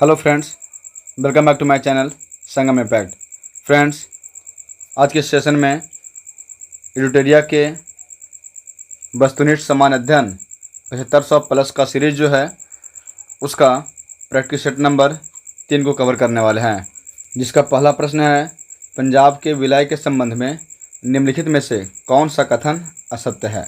Hello friends, welcome back to my channel Sangam impact. Friends, आज के session में एडिटोरिया के वस्तुनिष्ठ समान अध्ययन 7500 प्लस का सीरीज जो है उसका प्रैक्टिस सेट नंबर 3 को कवर करने वाले हैं, जिसका पहला प्रश्न है पंजाब के विलय के संबंध में निम्नलिखित में से कौन सा कथन असत्य है।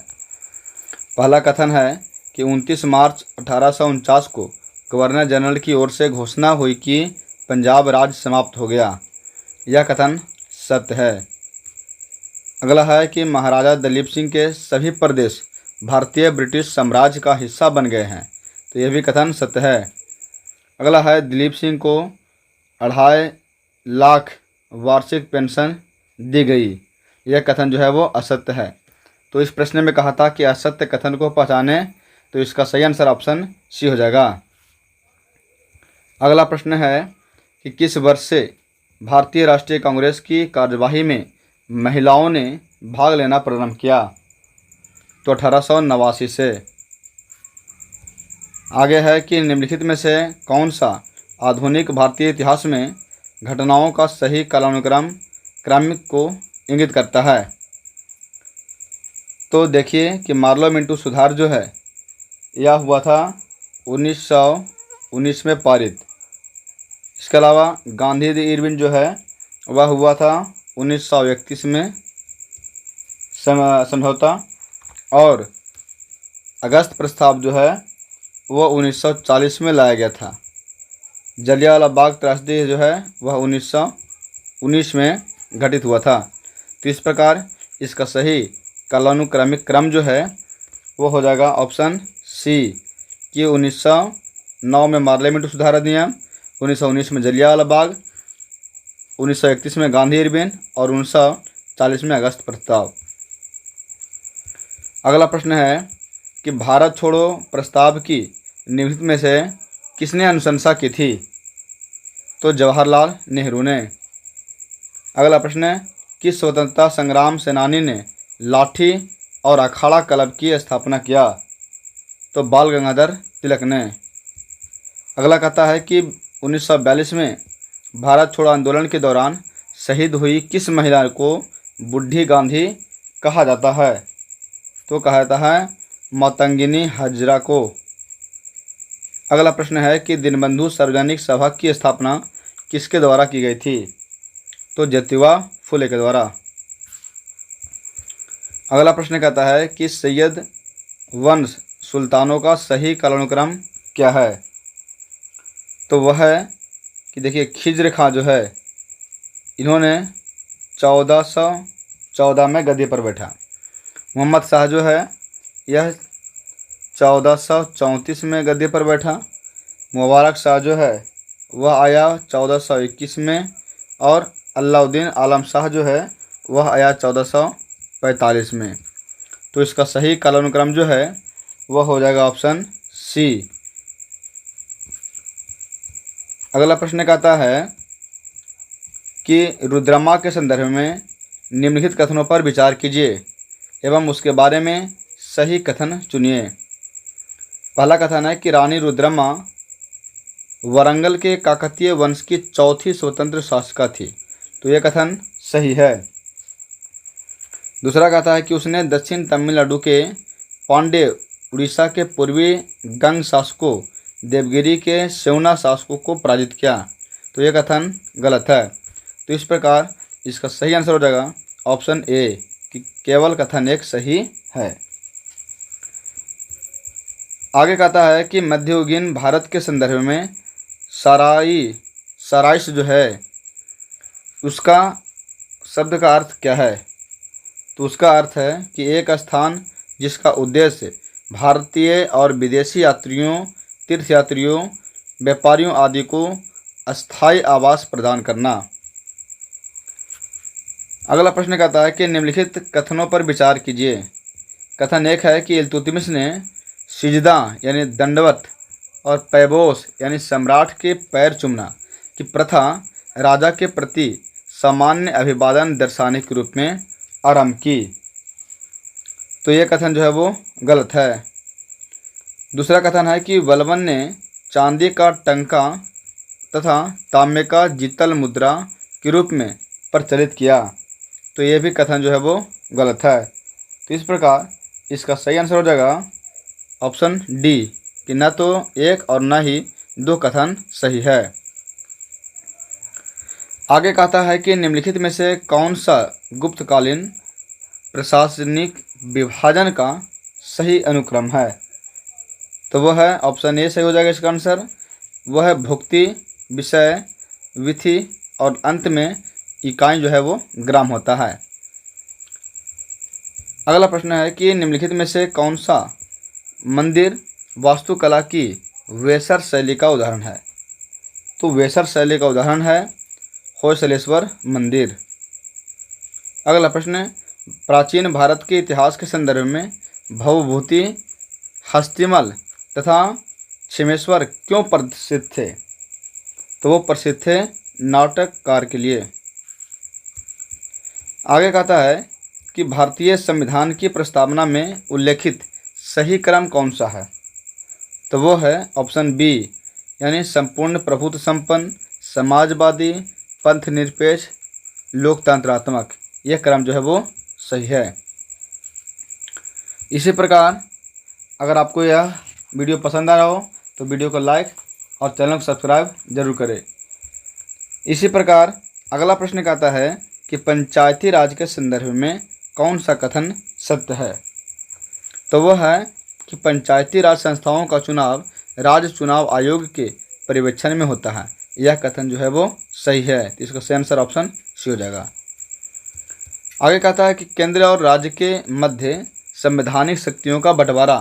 पहला कथन है कि 29 मार्च 1849 को गवर्नर जनरल की ओर से घोषणा हुई कि पंजाब राज्य समाप्त हो गया। यह कथन सत्य है। अगला है कि महाराजा दलीप सिंह के सभी प्रदेश भारतीय ब्रिटिश साम्राज्य का हिस्सा बन गए हैं, तो यह भी कथन सत्य है। अगला है दिलीप सिंह को 2.5 लाख वार्षिक पेंशन दी गई। यह कथन जो है वो असत्य है। तो इस प्रश्न में कहा था कि असत्य कथन को पहचाने, तो इसका सही आंसर ऑप्शन सी हो जाएगा। अगला प्रश्न है कि किस वर्ष से भारतीय राष्ट्रीय कांग्रेस की कार्यवाही में महिलाओं ने भाग लेना प्रारंभ किया, तो 1889 से। आगे है कि निम्नलिखित में से कौन सा आधुनिक भारतीय इतिहास में घटनाओं का सही कालानुक्रम क्रमिक को इंगित करता है। तो देखिए कि मार्लो मिंटू सुधार जो है यह हुआ था 1919 में पारित। इसके अलावा गांधी इरविन जो है वह हुआ था 1931 में समझौता, और अगस्त प्रस्ताव जो है वह 1940 में लाया गया था। जलियांवाला बाग त्रासदी जो है वह 1919 में घटित हुआ था। तो इस प्रकार इसका सही कालानुक्रमिक क्रम जो है वो हो जाएगा ऑप्शन सी कि 1909 में मार्ले मिंटू सुधार अधिनियम, 1919 में जलियांवाला बाग, 1931 में गांधी इरविन और 1940 में अगस्त प्रस्ताव। अगला प्रश्न है कि भारत छोड़ो प्रस्ताव की निम्नलिखित में से किसने अनुशंसा की थी, तो जवाहरलाल नेहरू ने। अगला प्रश्न है किस स्वतंत्रता संग्राम सेनानी ने लाठी और अखाड़ा क्लब की स्थापना किया, तो बाल गंगाधर तिलक ने। अगला कहता है कि 1942 में भारत छोड़ो आंदोलन के दौरान शहीद हुई किस महिला को बूढ़ी गांधी कहा जाता है, तो कहा जाता है मातंगिनी हजरा को। अगला प्रश्न है कि दीनबंधु सार्वजनिक सभा की स्थापना किसके द्वारा की गई थी, तो ज्योतिबा फुले के द्वारा। अगला प्रश्न कहता है कि सैयद वंश सुल्तानों का सही कालानुक्रम क्या है, तो वह है कि देखिए खिज्र खां जो है इन्होंने 1414 में गद्दी पर बैठा। मोहम्मद शाह जो है यह 1434 में गद्दी पर बैठा। मुबारक शाह जो है वह आया 1421 में, और अलाउद्दीन आलम शाह जो है वह आया 1445 में। तो इसका सही कालानुक्रम जो है वह हो जाएगा ऑप्शन सी। अगला प्रश्न कहता है कि रुद्रमा के संदर्भ में निम्नलिखित कथनों पर विचार कीजिए एवं उसके बारे में सही कथन चुनिए। पहला कथन है कि रानी रुद्रमा वरंगल के काकतीय वंश की चौथी स्वतंत्र शासिका थी, तो यह कथन सही है। दूसरा कहता है कि उसने दक्षिण तमिलनाडु के पांड्य, उड़ीसा के पूर्वी गंग शासकों, देवगिरी के सेवना शासकों को पराजित किया, तो यह कथन गलत है। तो इस प्रकार इसका सही आंसर हो जाएगा ऑप्शन ए कि केवल कथन एक सही है। आगे कहता है कि मध्ययुगीन भारत के संदर्भ में सराइस जो है उसका शब्द का अर्थ क्या है, तो उसका अर्थ है कि एक स्थान जिसका उद्देश्य भारतीय और विदेशी यात्रियों, तीर्थयात्रियों, व्यापारियों आदि को अस्थायी आवास प्रदान करना। अगला प्रश्न कहता है कि निम्नलिखित कथनों पर विचार कीजिए। कथन एक है कि इल्तुतमिश ने सिजदा यानी दंडवत और पैबोस यानी सम्राट के पैर चूमना की प्रथा राजा के प्रति सामान्य अभिवादन दर्शाने के रूप में आरंभ की, तो यह कथन जो है वो गलत है। दूसरा कथन है कि बलबन ने चांदी का टंका तथा तांबे का जितल मुद्रा के रूप में प्रचलित किया। तो ये भी कथन जो है वो गलत है। तो इस प्रकार इसका सही आंसर हो जाएगा ऑप्शन डी कि न तो एक और न ही दो कथन सही है। आगे कहता है कि निम्नलिखित में से कौन सा गुप्तकालीन प्रशासनिक विभाजन का सही अनुक्रम है। तो वह है ऑप्शन ए सही हो जाएगा इसका आंसर। वह है भुक्ति, विषय, विधि और अंत में इकाई जो है वो ग्राम होता है। अगला प्रश्न है कि निम्नलिखित में से कौन सा मंदिर वास्तुकला की वेसर शैली का उदाहरण है। तो वेसर शैली का उदाहरण है होयसलेश्वर मंदिर। अगला प्रश्न, प्राचीन भारत के इतिहास के संदर्भ में भवभूति, हस्तिमल तथा छिमेश्वर क्यों प्रसिद्ध थे। तो वो प्रसिद्ध थे नाटककार के लिए। आगे कहता है कि भारतीय संविधान की प्रस्तावना में उल्लेखित सही क्रम कौन सा है। तो वो है ऑप्शन बी यानी संपूर्ण प्रभुत्व संपन्न, समाजवादी, पंथ निरपेक्ष, लोकतंत्रात्मक। यह क्रम जो है वो सही है। इसी प्रकार अगर आपको यह वीडियो पसंद आ रहा हो तो वीडियो को लाइक और चैनल को सब्सक्राइब जरूर करें। इसी प्रकार अगला प्रश्न कहता है कि पंचायती राज के संदर्भ में कौन सा कथन सत्य है। तो वह है कि पंचायती राज संस्थाओं का चुनाव राज्य चुनाव आयोग के पर्यवेक्षण में होता है। यह कथन जो है वो सही है। तो इसका सही आंसर ऑप्शन सी हो जाएगा। आगे कहता है कि केंद्र और राज्य के मध्य संवैधानिक शक्तियों का बंटवारा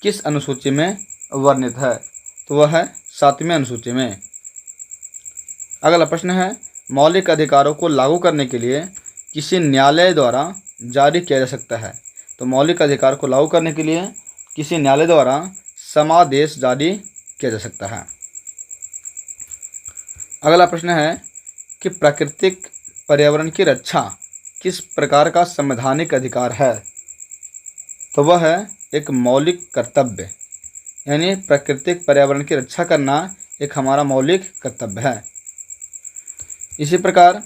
किस अनुसूची में वर्णित है। तो वह है 7वीं अनुसूची में। अगला प्रश्न है मौलिक अधिकारों को लागू करने के लिए किसी न्यायालय द्वारा जारी किया जा सकता है। तो मौलिक अधिकार को लागू करने के लिए किसी न्यायालय द्वारा समादेश जारी किया जा सकता है। अगला प्रश्न है कि प्राकृतिक पर्यावरण की रक्षा किस प्रकार का संवैधानिक अधिकार है। तो वह है एक मौलिक कर्तव्य, यानी प्राकृतिक पर्यावरण की रक्षा करना एक हमारा मौलिक कर्तव्य है। इसी प्रकार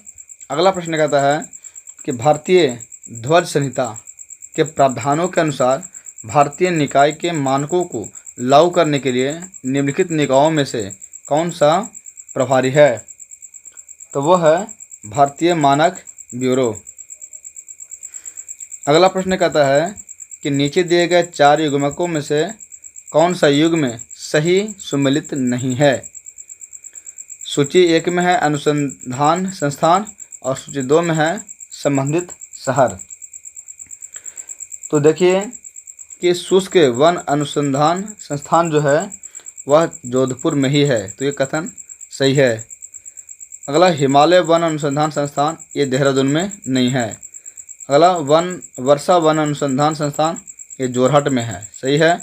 अगला प्रश्न कहता है कि भारतीय ध्वज संहिता के प्रावधानों के अनुसार भारतीय निकाय के मानकों को लागू करने के लिए निम्नलिखित निकायों में से कौन सा प्रभारी है। तो वह है भारतीय मानक ब्यूरो। अगला प्रश्न कहता है कि नीचे दिए गए 4 युग्मकों में से कौन सा युग्म सही सुमेलित नहीं है। सूची 1 में है अनुसंधान संस्थान और सूची 2 में है संबंधित शहर। तो देखिए कि शुष्क वन अनुसंधान संस्थान जो है वह जोधपुर में ही है। तो ये कथन सही है। अगला हिमालय वन अनुसंधान संस्थान ये देहरादून में नहीं है। अगला वर्षा वन अनुसंधान संस्थान ये जोरहट में है, सही है।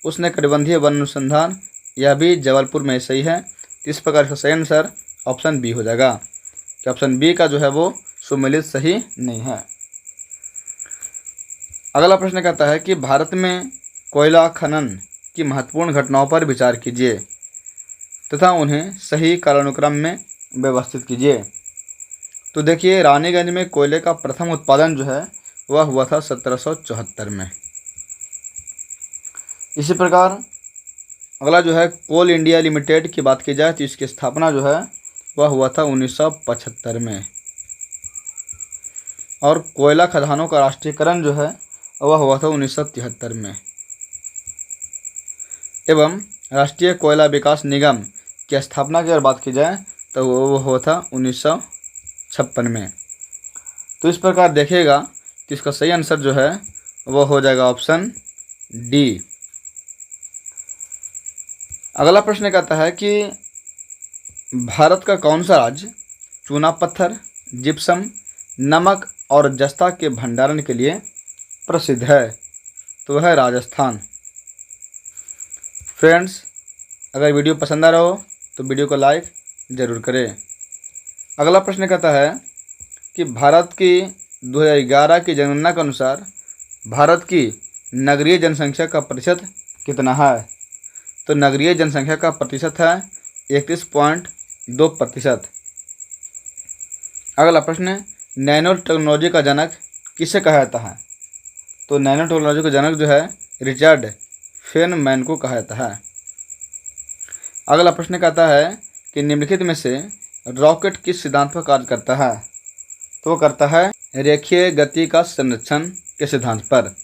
उष्णकटिबंधीय वन अनुसंधान यह भी जबलपुर में सही है। इस प्रकार का सही आंसर ऑप्शन बी हो जाएगा कि ऑप्शन बी का जो है वो सुमेलित सही नहीं है। अगला प्रश्न कहता है कि भारत में कोयला खनन की महत्वपूर्ण घटनाओं पर विचार कीजिए तथा उन्हें सही कालानुक्रम में व्यवस्थित कीजिए। तो देखिए रानीगंज में कोयले का प्रथम उत्पादन जो है वह हुआ था 1774 में। इसी प्रकार अगला जो है कोल इंडिया लिमिटेड की बात की जाए तो इसकी स्थापना जो है वह हुआ था 1975 में। और कोयला खदानों का राष्ट्रीयकरण जो है वह हुआ था 1973 में। एवं राष्ट्रीय कोयला विकास निगम की स्थापना की अगर बात की जाए तो वो हुआ था 1956 में। तो इस प्रकार देखिएगा कि इसका सही आंसर जो है वह हो जाएगा ऑप्शन डी। अगला प्रश्न कहता है कि भारत का कौन सा राज्य चूना पत्थर, जिप्सम, नमक और जस्ता के भंडारण के लिए प्रसिद्ध है। तो वह है राजस्थान। फ्रेंड्स अगर वीडियो पसंद आ रहा हो तो वीडियो को लाइक ज़रूर करें। अगला प्रश्न कहता है कि भारत की 2011 की जनगणना के अनुसार भारत की नगरीय जनसंख्या का प्रतिशत कितना है। तो नगरीय जनसंख्या का प्रतिशत है 2%। अगला प्रश्न, नैनो टेक्नोलॉजी का जनक किसे कहा जाता है? तो नैनो टेक्नोलॉजी का जनक जो है रिचर्ड फेनमैन को कहा जाता है। अगला प्रश्न कहता है कि निम्नलिखित में से रॉकेट किस सिद्धांत पर कार्य करता है? तो वो करता है रेखीय गति का संरक्षण के सिद्धांत पर।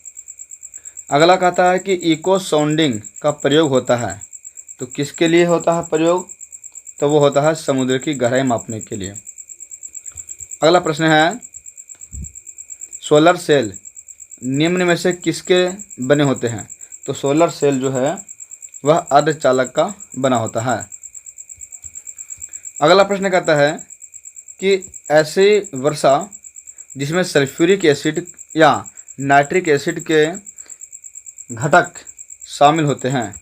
अगला कहता है कि इको साउंडिंग का प्रयोग होता है, तो किसके लिए होता है प्रयोग? तो वो होता है समुद्र की गहराई मापने के लिए। अगला प्रश्न है, सोलर सेल निम्न में से किसके बने होते हैं? तो सोलर सेल जो है वह अर्धचालक का बना होता है। अगला प्रश्न कहता है कि ऐसी वर्षा जिसमें सल्फ्यूरिक एसिड या नाइट्रिक एसिड के घटक शामिल होते हैं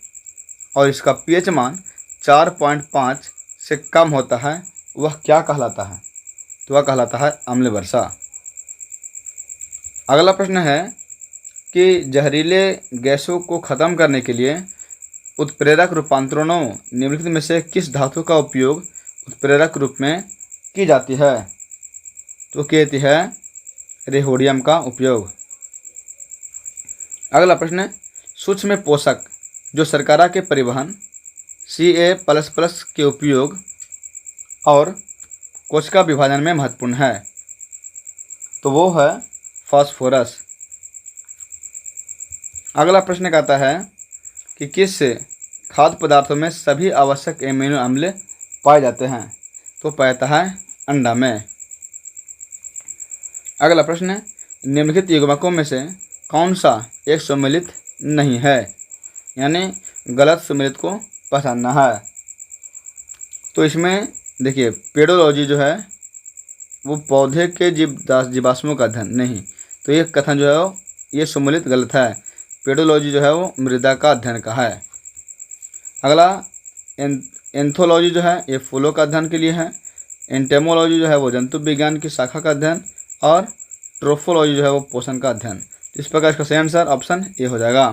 और इसका पीएच मान 4.5 से कम होता है, वह क्या कहलाता है? तो वह कहलाता है अम्ल वर्षा। अगला प्रश्न है कि जहरीले गैसों को ख़त्म करने के लिए उत्प्रेरक रूपांतरणों निम्नलिखित में से किस धातु का उपयोग उत्प्रेरक रूप में की जाती है? तो कहती है रेहोडियम का उपयोग। अगला प्रश्न, सूक्ष्म पोषक जो शर्करा के परिवहन Ca++ के उपयोग और कोशिका विभाजन में महत्वपूर्ण है, तो वो है फास्फोरस। अगला प्रश्न कहता है कि किस खाद्य पदार्थों में सभी आवश्यक एमिनो अम्ल पाए जाते हैं? तो पाता है अंडा में। अगला प्रश्न, निम्नलिखित युग्मकों में से कौन सा एक सम्मिलित नहीं है? यानी गलत सम्मिलित को पहचानना है। तो इसमें देखिए पेडोलॉजी जो है वो पौधे के जीवाश्मों का अध्ययन नहीं, तो ये कथन जो है ये सम्मिलित गलत है। पेडोलॉजी जो है वो मृदा का अध्ययन का है। अगला एंथोलॉजी जो है ये फूलों का अध्ययन के लिए है। एंटेमोलॉजी जो है वो जंतु विज्ञान की शाखा का अध्ययन और ट्रोफोलॉजी जो है वो पोषण का अध्ययन। इस प्रकार इसका सही आंसर ऑप्शन ए हो जाएगा।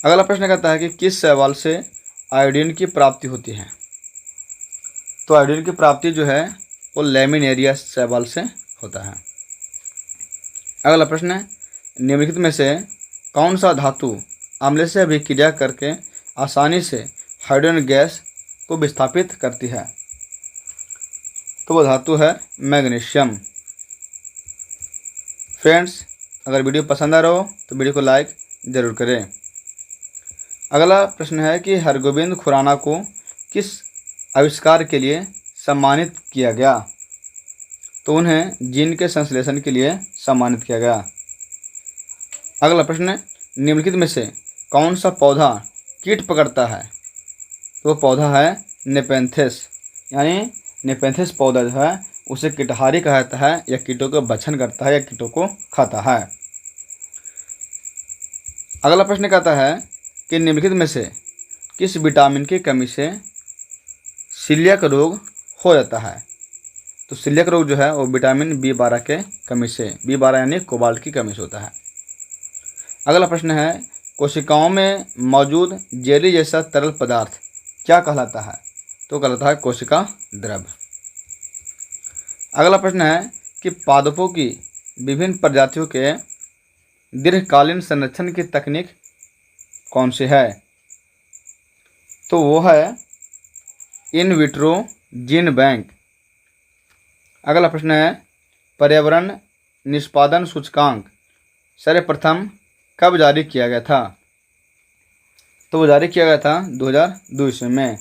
अगला प्रश्न कहता है कि किस शैवाल से आयोडीन की प्राप्ति होती है? तो आयोडीन की प्राप्ति जो है वो लैमिनेरिया शैवाल से होता है। अगला प्रश्न, निम्नलिखित में से कौन सा धातु अम्ल से अभिक्रिया करके आसानी से हाइड्रोजन गैस को विस्थापित करती है? तो वो धातु है मैग्नीशियम। फ्रेंड्स, अगर वीडियो पसंद आ रहा हो तो वीडियो को लाइक ज़रूर करें। अगला प्रश्न है कि हरगोबिंद खुराना को किस आविष्कार के लिए सम्मानित किया गया? तो उन्हें जीन के संश्लेषण के लिए सम्मानित किया गया। अगला प्रश्न, निम्नलिखित में से कौन सा पौधा कीट पकड़ता है? तो वो पौधा है नेपेंथिस। यानी नेपेंथिस पौधा जो है उसे कीटहारी कहा जाता है, या कीटों का भक्षण करता है या कीटों को खाता है। अगला प्रश्न कहता है कि निम्नलिखित में से किस विटामिन की कमी से सीलियक रोग हो जाता है? तो सीलियक रोग जो है वो विटामिन B12 के कमी से, B12 यानी कोबाल्ट की कमी से होता है। अगला प्रश्न है, कोशिकाओं में मौजूद जेली जैसा तरल पदार्थ क्या कहलाता है? तो कहलाता है कोशिका द्रव। अगला प्रश्न है कि पादपों की विभिन्न प्रजातियों के दीर्घकालीन संरक्षण की तकनीक कौन सी है? तो वो है इन विट्रो जीन बैंक। अगला प्रश्न है, पर्यावरण निष्पादन सूचकांक सर्वप्रथम कब जारी किया गया था? तो वो जारी किया गया था 2002 ईस्वी में।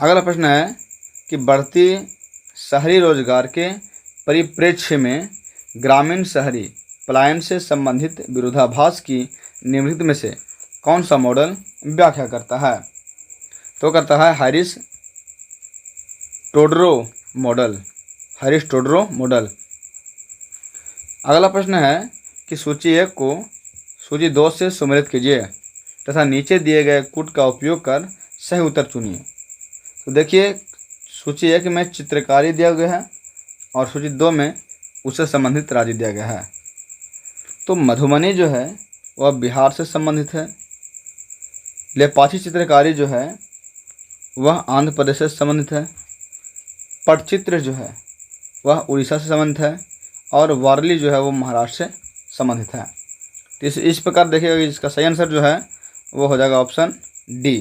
अगला प्रश्न है कि बढ़ती शहरी रोजगार के परिप्रेक्ष्य में ग्रामीण शहरी पलायन से संबंधित विरोधाभास की निम्नलिखित में से कौन सा मॉडल व्याख्या करता है? तो करता है Harris Todaro model. Harris Todaro model. अगला प्रश्न है कि सूची 1 को सूची 2 से सम्मिलित कीजिए तथा नीचे दिए गए कूट का उपयोग कर सही उत्तर चुनिए। तो देखिए सूची 1 में चित्रकारी दिया गया है और सूची 2 में उससे संबंधित राज्य दिया गया है। तो मधुबनी जो है वह बिहार से संबंधित है। लेपाची चित्रकारी जो है वह आंध्र प्रदेश से संबंधित है। पटचित्र जो है वह उड़ीसा से संबंधित है और वारली जो है वो महाराष्ट्र से संबंधित है। तो इस प्रकार देखिएगा कि इसका सही आंसर जो है वो हो जाएगा ऑप्शन डी।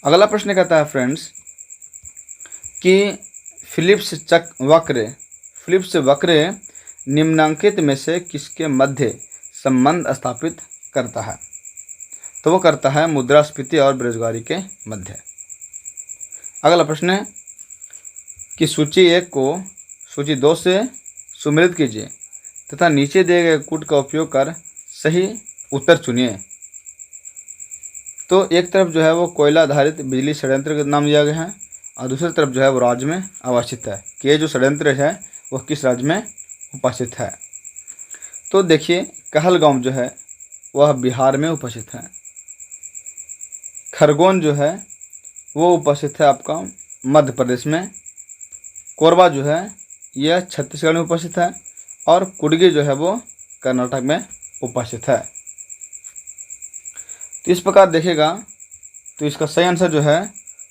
अगला प्रश्न कहता है फ्रेंड्स कि फिलिप्स वक्र निम्नांकित में से किसके मध्य संबंध स्थापित करता है? तो वो करता है मुद्रास्फीति और बेरोजगारी के मध्य। अगला प्रश्न है कि सूची 1 को सूची 2 से सुमेलित कीजिए तथा नीचे दिए गए कूट का उपयोग कर सही उत्तर चुनिए। तो एक तरफ जो है वो कोयला आधारित बिजली षड्यंत्र का नाम दिया गया है और दूसरी तरफ जो है वो राज्य में अवस्थित है कि ये जो षड्यंत्र है वह किस राज्य में उपस्थित है। तो देखिए कहलगांव जो है वह बिहार में उपस्थित है। खरगोन जो है वो उपस्थित है आपका मध्य प्रदेश में। कोरबा जो है यह छत्तीसगढ़ में उपस्थित है और कुडगी जो है वो कर्नाटक में उपस्थित है। तो इस प्रकार देखिएगा तो इसका सही आंसर जो है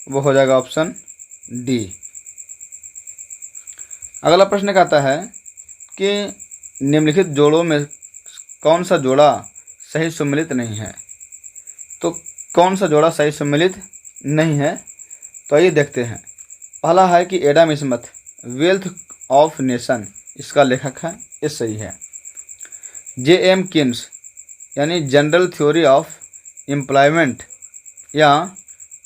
वो हो जाएगा ऑप्शन डी। अगला प्रश्न कहता है कि निम्नलिखित जोड़ों में कौन सा जोड़ा सही सम्मिलित नहीं है? तो कौन सा जोड़ा सही सम्मिलित नहीं है? तो आइए देखते हैं। पहला है कि Adam Smith wealth of nation, इसका लेखक है, ये सही है। जे.एम. किन्स यानी जनरल थ्योरी ऑफ एम्प्लॉयमेंट या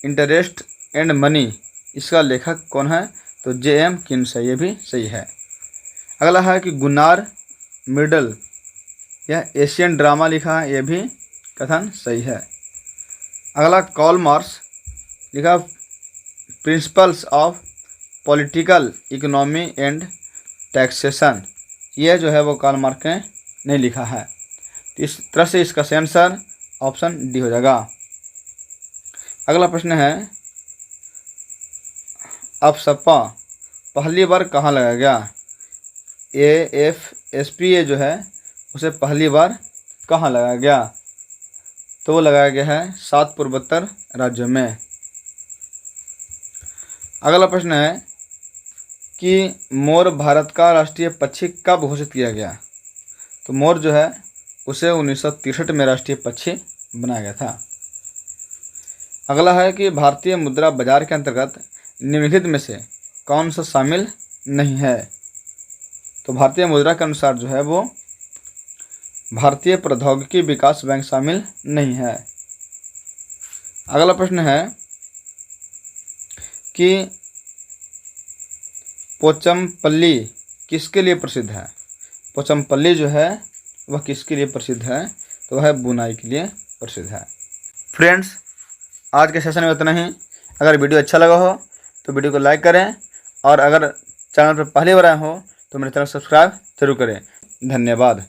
इंटरेस्ट एंड मनी, इसका लेखक कौन है? तो जे.एम. किन्स है, ये भी सही है। अगला है कि गुनार मिडल या एशियन ड्रामा लिखा है, ये भी कथन सही है। अगला कार्ल मार्क्स लिखा principles of political economy and taxation, यह जो है वो कार्ल मार्क्स ने नहीं लिखा है। तो इस तरह से इसका सही आंसर ऑप्शन डी हो जाएगा। अगला प्रश्न है अफसपा पहली बार कहाँ लगाया गया? AFSPA जो है उसे पहली बार कहाँ लगाया गया? तो वो लगाया गया है 7 पूर्वोत्तर राज्यों में। अगला प्रश्न है कि मोर भारत का राष्ट्रीय पक्षी कब घोषित किया गया? तो मोर जो है उसे 1963 में राष्ट्रीय पक्षी बनाया गया था। अगला है कि भारतीय मुद्रा बाजार के अंतर्गत निम्नलिखित में से कौन सा शामिल नहीं है? तो भारतीय मुद्रा के अनुसार जो है वो भारतीय प्रौद्योगिकी विकास बैंक शामिल नहीं है। अगला प्रश्न है कि पोचमपल्ली किसके लिए प्रसिद्ध है? पोचमपल्ली जो है वह किसके लिए प्रसिद्ध है? तो वह बुनाई के लिए प्रसिद्ध है। फ्रेंड्स, आज के सेशन में इतना ही। अगर वीडियो अच्छा लगा हो तो वीडियो को लाइक करें और अगर चैनल पर पहली बार आए हो तो मेरे चैनल सब्सक्राइब जरूर करें। धन्यवाद।